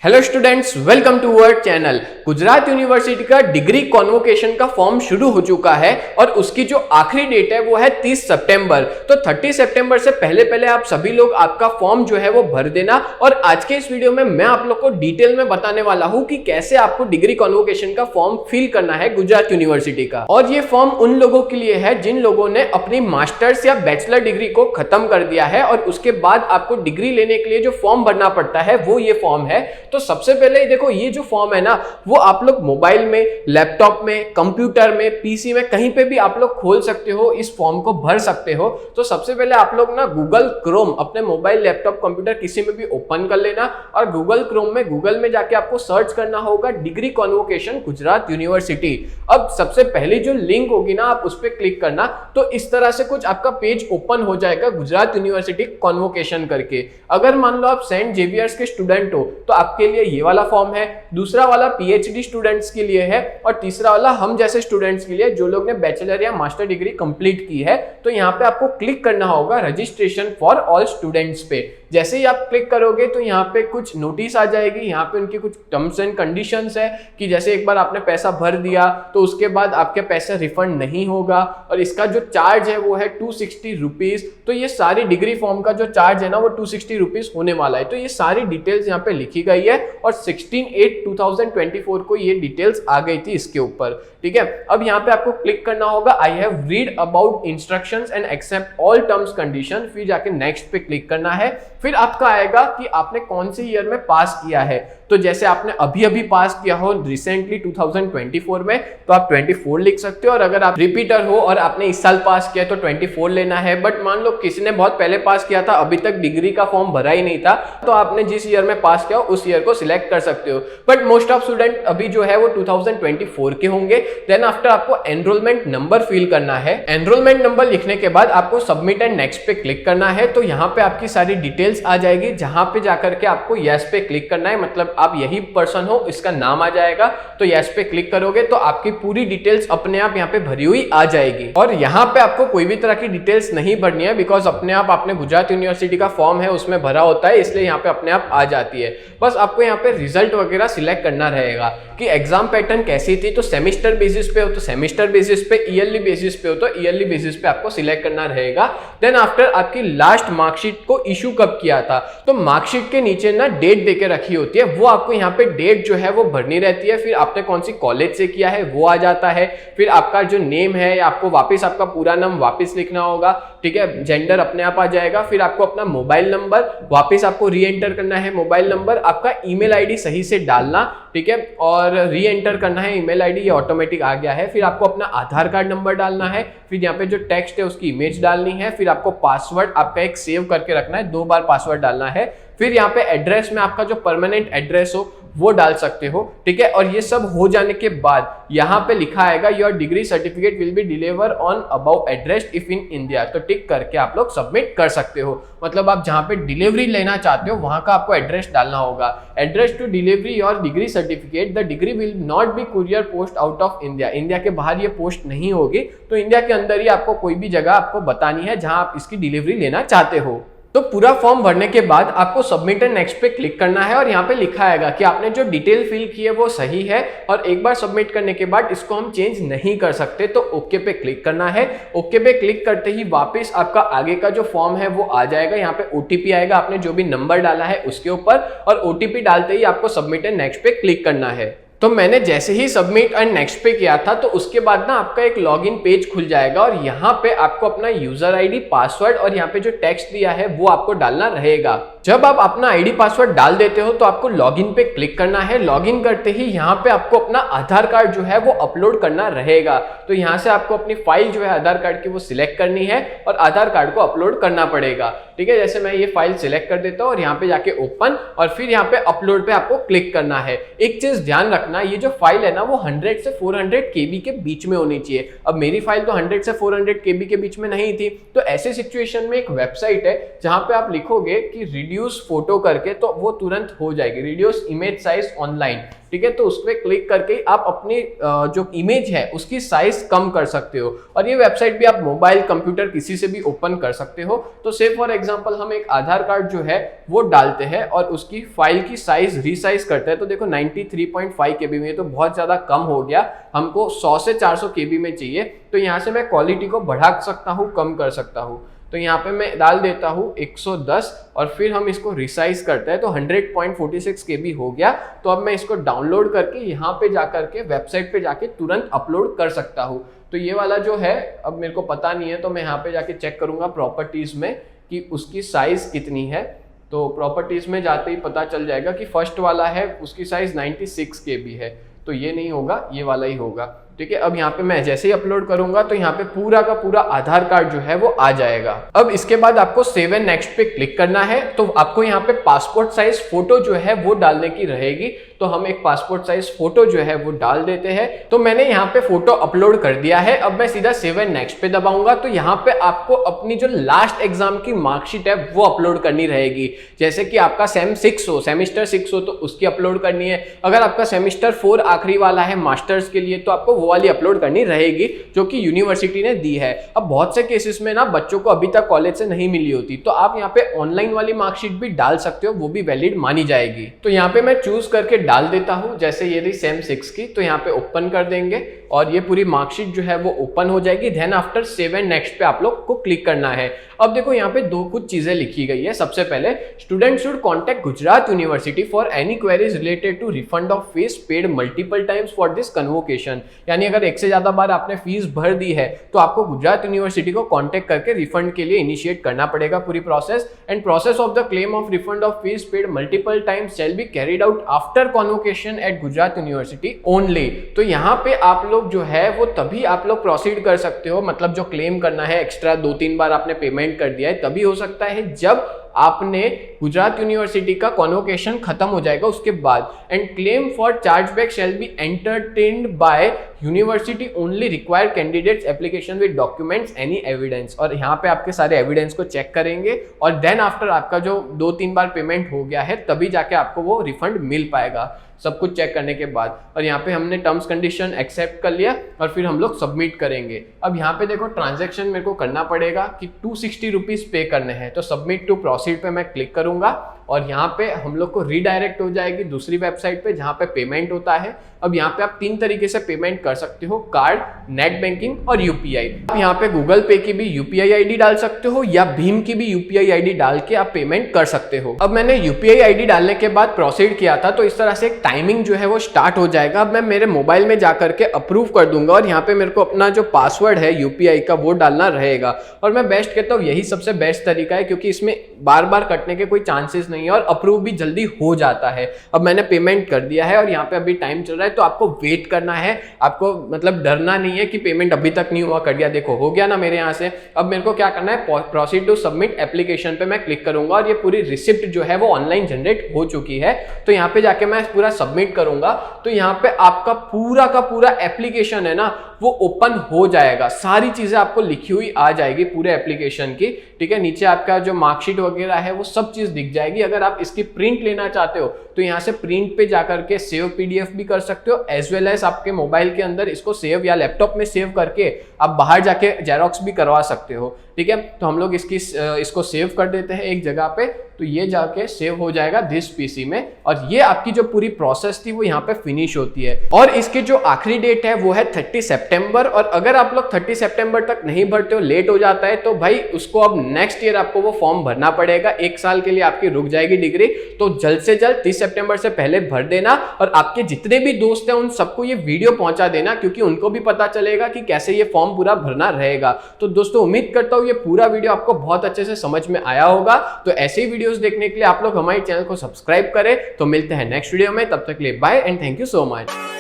Hello students, welcome to our channel. Gujarat university का degree convocation का form शुरू हो चुका है और उसकी जो आखिरी डेट है वो है 30 सितंबर। तो 30 सितंबर से पहले आप सभी लोग आपका फॉर्म जो है वो भर देना। और आज के इस वीडियो में मैं आप लोग को डिटेल में बताने वाला हूं कि कैसे आपको डिग्री कॉन्वोकेशन का फॉर्म फिल करना है गुजरात यूनिवर्सिटी का। और ये फॉर्म उन लोगों के लिए है जिन लोगों ने अपनी मास्टर्स या बैचलर डिग्री को खत्म कर दिया है और उसके बाद आपको डिग्री लेने के लिए जो फॉर्म भरना पड़ता है वो ये फॉर्म है। तो सबसे पहले देखो, ये जो फॉर्म है ना वो आप लोग मोबाइल में, लैपटॉप में, कंप्यूटर में, पीसी में कहीं पे भी आप लोग खोल सकते हो, इस फॉर्म को भर सकते हो। तो सबसे पहले आप लोग ना गूगल क्रोम अपने मोबाइल, लैपटॉप, कंप्यूटर किसी में भी ओपन कर लेना और गूगल क्रोम में गूगल में जाके आपको सर्च करना होगा डिग्री कॉन्वोकेशन गुजरात यूनिवर्सिटी। अब सबसे पहली जो लिंक होगी ना आप उस पर क्लिक करना, तो इस तरह से कुछ आपका पेज ओपन हो जाएगा गुजरात यूनिवर्सिटी कॉन्वोकेशन करके। अगर मान लो आप सेंट जेवियर्स के स्टूडेंट हो तो आपके लिए ये वाला फॉर्म है, दूसरा वाला पीएचडी स्टूडेंट्स के लिए है और तीसरा वाला हम जैसे स्टूडेंट्स के लिए जो लोग ने बैचलर या मास्टर डिग्री कंप्लीट की है। तो यहाँ पे आपको क्लिक करना होगा रजिस्ट्रेशन फॉर ऑल स्टूडेंट्स पे। जैसे ही आप क्लिक करोगे तो यहाँ पे कुछ नोटिस आ जाएगी, यहाँ पे उनकी कुछ टर्म्स एंड कंडीशंस है कि जैसे एक बार आपने पैसा भर दिया तो उसके बाद आपके पैसे रिफंड नहीं होगा और इसका जो चार्ज है वो है 260 रुपीज। तो ये सारी डिग्री फॉर्म का जो चार्ज है ना वो 260 रुपीज होने वाला है। तो ये सारी डिटेल्स यहाँ पे लिखी गई है और 16/8/2024 को ये डिटेल्स आ गई थी इसके ऊपर। ठीक है, अब यहाँ पे आपको क्लिक करना होगा I have read about instructions and accept all terms condition, फिर जाके नेक्स्ट पे क्लिक करना है। फिर आपका आएगा कि आपने कौन से ईयर में पास किया है। तो जैसे आपने अभी पास किया हो रिसेंटली 2024 में तो आप 24 लिख सकते हो, और अगर आप रिपीटर हो और आपने इस साल पास किया तो 24 लेना है। बट मान लो किसी ने बहुत पहले पास किया था, अभी तक डिग्री का फॉर्म भरा ही नहीं था, तो आपने जिस ईयर में पास किया उस ईयर को सिलेक्ट कर सकते हो। बट मोस्ट ऑफ स्टूडेंट अभी जो है वो 2024 के होंगे। देन आफ्टर आपको एनरोलमेंट नंबर फिल करना है। एनरोलमेंट नंबर लिखने के बाद आपको सबमिट एंड नेक्स्ट पे क्लिक करना है। तो यहाँ पे आपकी सारी डिटेल्स आ जाएगी, जहां पे जाकर के आपको यस पे क्लिक करना है, मतलब आप यही पर्सन हो, इसका नाम आ जाएगा। तो यस पे क्लिक करोगे तो आपकी पूरी डिटेल्स अपने आप यहाँ पे भरी हुई आ जाएगी। और यहाँ पे आपको कोई भी तरह की डिटेल्स नहीं भरनी है, बिकॉज अपने आप आपने गुजरात यूनिवर्सिटी का फॉर्म है उसमें भरा होता है, इसलिए यहाँ पे अपने आप आ जाती है। बस आपको यहाँ पे रिजल्ट वगैरह सिलेक्ट करना रहेगा कि एग्जाम पैटर्न कैसी थी। तो सेमिस्टर बेसिस पे हो तो सेमिस्टर बेसिस पे, ईयरली बेसिस पे हो तो ईयरली बेसिस पे आपको सिलेक्ट करना रहेगा। देन आफ्टर आपकी लास्ट मार्कशीट को इशू कब किया था, तो मार्कशीट के नीचे ना डेट देके रखी होती है, वो आपको यहाँ पे डेट जो है वो भरनी रहती है। फिर आपने कौन सी कॉलेज से किया है वो आ जाता है। फिर आपका जो नेम है आपको वापस आपका पूरा नाम वापस लिखना होगा। ठीक है, जेंडर अपने आप आ जाएगा। फिर आपको अपना मोबाइल नंबर वापस आपको री एंटर करना है। मोबाइल नंबर, आपका ईमेल आईडी सही से डालना, ठीक है, और री एंटर करना है ईमेल आईडी, ये ऑटोमेटिक आ गया है। फिर आपको अपना आधार कार्ड नंबर डालना है। फिर यहाँ पे जो टेक्स्ट है उसकी इमेज डालनी है। फिर आपको पासवर्ड आपका एक सेव करके रखना है, 2 बार पासवर्ड डालना है। फिर यहाँ पे एड्रेस में आपका जो परमानेंट एड्रेस हो वो डाल सकते हो। ठीक है, और ये सब हो जाने के बाद यहाँ पे लिखा आएगा your degree certificate will be deliver on above address if in India. तो टिक करके आप लोग सबमिट कर सकते हो। मतलब आप जहाँ पे डिलीवरी लेना चाहते हो वहां का आपको एड्रेस डालना होगा। Address to delivery your degree certificate, the degree will not be courier post out of India. India के बाहर ये पोस्ट नहीं होगी, तो इंडिया के अंदर ही आपको कोई भी जगह आपको बतानी है जहां आप इसकी डिलीवरी लेना चाहते हो। तो पूरा फॉर्म भरने के बाद आपको सबमिट एंड नेक्स्ट पे क्लिक करना है और यहाँ पे लिखा आएगा कि आपने जो डिटेल फिल की है वो सही है और एक बार सबमिट करने के बाद इसको हम चेंज नहीं कर सकते। तो ओके पे क्लिक करना है। ओके पे क्लिक करते ही वापस आपका आगे का जो फॉर्म है वो आ जाएगा। यहाँ पे ओटीपी आएगा, आपने जो भी नंबर डाला है उसके ऊपर, और ओटीपी डालते ही आपको सबमिट एंड नेक्स्ट पे क्लिक करना है। तो मैंने जैसे ही सबमिट एंड नेक्स्ट पे किया था तो उसके बाद ना आपका एक लॉगिन पेज खुल जाएगा और यहाँ पे आपको अपना यूजर आईडी, पासवर्ड और यहाँ पे जो टेक्स्ट दिया है वो आपको डालना रहेगा। जब आप अपना आईडी पासवर्ड डाल देते हो तो आपको लॉगिन पे क्लिक करना है। लॉगिन करते ही यहाँ पे आपको अपना आधार कार्ड जो है वो अपलोड करना रहेगा। तो यहाँ से आपको अपनी फाइल जो है आधार कार्ड की वो सिलेक्ट करनी है और आधार कार्ड को अपलोड करना पड़ेगा। ठीक है, जैसे मैं ये फाइल सिलेक्ट कर देता हूँ और यहाँ पे जाके ओपन और फिर यहाँ पे अपलोड पे आपको क्लिक करना है। एक चीज ध्यान रखना, ये जो फाइल है ना वो 100 से 400 KB के बीच में होनी चाहिए। अब मेरी फाइल तो 100 से 400 KB के बीच में नहीं थी, तो ऐसे सिचुएशन में एक वेबसाइट है जहां पे आप लिखोगे कि रिड्यूस फोटो करके, तो वो तुरंत हो जाएगी, रिड्यूस इमेज साइज ऑनलाइन, ठीक है। तो उस पर क्लिक करके आप अपनी जो इमेज है उसकी साइज कम कर सकते हो, और ये वेबसाइट भी आप मोबाइल कंप्यूटर किसी से भी ओपन कर सकते हो। तो से फॉर एग्जांपल हम एक आधार कार्ड जो है वो डालते हैं और उसकी फाइल की साइज रीसाइज करते हैं, तो देखो 93.5 KB में, तो बहुत ज्यादा कम हो गया, हमको 100 से 400 KB में चाहिए। तो यहाँ से मैं क्वालिटी को बढ़ा सकता हूँ, कम कर सकता हूँ। तो यहाँ पे मैं डाल देता हूँ 110 और फिर हम इसको रिसाइज करते हैं, तो 100.46 KB हो गया। तो अब मैं इसको डाउनलोड करके यहाँ पे जाकर के वेबसाइट पे जाके तुरंत अपलोड कर सकता हूँ। तो ये वाला जो है अब मेरे को पता नहीं है, तो मैं यहाँ पे जाके चेक करूंगा प्रॉपर्टीज में कि उसकी साइज कितनी है। तो प्रॉपर्टीज में जाते ही पता चल जाएगा कि फर्स्ट वाला है उसकी साइज 96 KB है, तो ये नहीं होगा, ये वाला ही होगा, ठीक है। अब यहाँ पे मैं जैसे ही अपलोड करूंगा तो यहाँ पे पूरा का पूरा आधार कार्ड जो है वो आ जाएगा। अब इसके बाद आपको सेव एंड नेक्स्ट पे क्लिक करना है। तो आपको यहाँ पे पासपोर्ट साइज फोटो जो है वो डालने की रहेगी, तो हम एक पासपोर्ट साइज फोटो जो है वो डाल देते हैं। तो मैंने यहाँ पे फोटो अपलोड कर दिया है। अब मैं सीधा सेव एंड नेक्स्ट पे दबाऊंगा, तो यहाँ पे आपको अपनी जो लास्ट एग्जाम की मार्कशीट है वो अपलोड करनी रहेगी। जैसे कि आपका सेमेस्टर 6 हो तो उसकी अपलोड करनी है। अगर आपका सेमेस्टर 4 आखिरी वाला है मास्टर्स के लिए, तो आपको वो वाली अपलोड करनी रहेगी जो कि यूनिवर्सिटी ने दी है। अब बहुत से केसेस में ना बच्चों को अभी तक कॉलेज से नहीं मिली होती, तो आप यहाँ पे ऑनलाइन वाली मार्कशीट भी डाल सकते हो, वो भी वैलिड मानी जाएगी। तो यहाँ पे मैं चूज करके डाल देता हूं, जैसे ये रही सेम 6 की। तो यहाँ पे ओपन कर देंगे और ये पूरी मार्कशीट जो है वो ओपन हो जाएगी। Then after save and next पे आप लोग को क्लिक करना है। अब देखो यहाँ पे कुछ चीजें लिखी गई है। सबसे पहले student should contact Gujarat university for any queries related to refund of fees paid multiple times for this convocation. यानी अगर एक से ज्यादा बार आपने फीस भर दी है तो आपको गुजरात यूनिवर्सिटी को कॉन्टेक्ट करके रिफंड के लिए इनिशिएट करना पड़ेगा पूरी process. And process of the claim of refund of fees paid multiple times shall be carried out after convocation at Gujarat university only. तो यहाँ पे आप लोग जो है वो तभी आप लोग प्रोसीड कर सकते हो, मतलब जो क्लेम करना है एक्स्ट्रा 2-3 बार आपने पेमेंट कर दिया है, तभी हो सकता है जब आपने गुजरात यूनिवर्सिटी का कॉन्वोकेशन खत्म हो जाएगा उसके बाद। And claim for chargeback shall be entertained by university only require candidates application with documents any evidence. और यहाँ पे आपके सारे एविडेंस को चेक करेंगे और देन आफ्टर आपका जो 2-3 बार पेमेंट हो गया है तभी जाके आपको वो रिफंड मिल पाएगा, सब कुछ चेक करने के बाद। और यहाँ पे हमने टर्म्स कंडीशन एक्सेप्ट कर लिया और फिर हम लोग सबमिट करेंगे। अब यहाँ पे देखो ट्रांजैक्शन मेरे को करना पड़ेगा कि 260 रुपीज पे करने हैं, तो सबमिट टू प्रोसीड पे मैं क्लिक करूंगा और यहाँ पे हम लोग को रीडायरेक्ट हो जाएगी दूसरी वेबसाइट पे जहाँ पे पेमेंट होता है। अब यहाँ पे आप 3 तरीके से पेमेंट कर सकते हो, कार्ड, नेट बैंकिंग और यूपीआई। आप यहाँ पे गूगल पे की भी यूपीआई आईडी डाल सकते हो या भीम की भी यूपीआई आईडी डाल के आप पेमेंट कर सकते हो। अब मैंने यूपीआई आईडी डालने के बाद प्रोसीड किया था, तो इस तरह से एक टाइमिंग जो है वो स्टार्ट हो जाएगा। अब मैं मेरे मोबाइल में जाकर के अप्रूव कर दूंगा और यहाँ पे मेरे को अपना जो पासवर्ड है यूपीआई का वो डालना रहेगा। और मैं बेस्ट कहता हूँ यही सबसे बेस्ट तरीका है, क्योंकि इसमें बार बार कटने के कोई चांसेस नहीं है और अप्रूव भी जल्दी हो जाता है। अब मैंने पेमेंट कर दिया है और यहाँ पे अभी टाइम चल रहा है, तो आपको वेट करना है, आपको मतलब डरना नहीं है कि पेमेंट अभी तक नहीं हुआ, कर दिया, देखो हो गया ना मेरे यहाँ से। अब मेरे को क्या करना है, प्रोसीड टू सबमिट एप्लीकेशन पे मैं क्लिक करूंगा और ये पूरी रिसिप्ट जो है वो ऑनलाइन जनरेट हो चुकी है। तो यहाँ पे जाके मैं पूरा सबमिट करूंगा, तो यहाँ पे आपका पूरा का पूरा एप्लीकेशन है ना वो ओपन हो जाएगा, सारी चीजें आपको लिखी हुई आ जाएगी पूरे एप्लीकेशन की, ठीक है। नीचे आपका जो मार्कशीट वगैरह है वो सब चीज दिख जाएगी। अगर आप इसकी प्रिंट लेना चाहते हो तो यहाँ से प्रिंट पे जाकर के सेव पीडीएफ भी कर सकते हो, एज वेल एज आपके मोबाइल के अंदर इसको सेव या लैपटॉप में सेव करके आप बाहर जाके जेरोक्स भी करवा सकते हो, ठीक है। तो हम लोग इसको सेव कर देते हैं एक जगह पे, तो ये जाके सेव हो जाएगा दिस पीसी में और ये आपकी जो पूरी प्रोसेस थी वो यहाँ पे फिनिश होती है। और इसकी जो आखिरी डेट है वो है 30 सितंबर। और अगर आप लोग 30 सितंबर तक नहीं भरते हो, लेट हो जाता है, तो भाई उसको अब नेक्स्ट ईयर आपको वो फॉर्म भरना पड़ेगा। 1 साल के लिए आपकी रुक जाएगी डिग्री, तो जल्द से जल्द 30 सितंबर से पहले भर देना। और आपके जितने भी दोस्त हैं उन सबको ये वीडियो पहुंचा देना, क्योंकि उनको भी पता चलेगा कि कैसे ये फॉर्म पूरा भरना रहेगा। तो दोस्तों उम्मीद करता हूँ ये पूरा वीडियो आपको बहुत अच्छे से समझ में आया होगा। तो ऐसे ही वीडियोस देखने के लिए आप लोग हमारे चैनल को सब्सक्राइब करें। तो मिलते हैं नेक्स्ट वीडियो में, तब तक के लिए bye and thank you so much.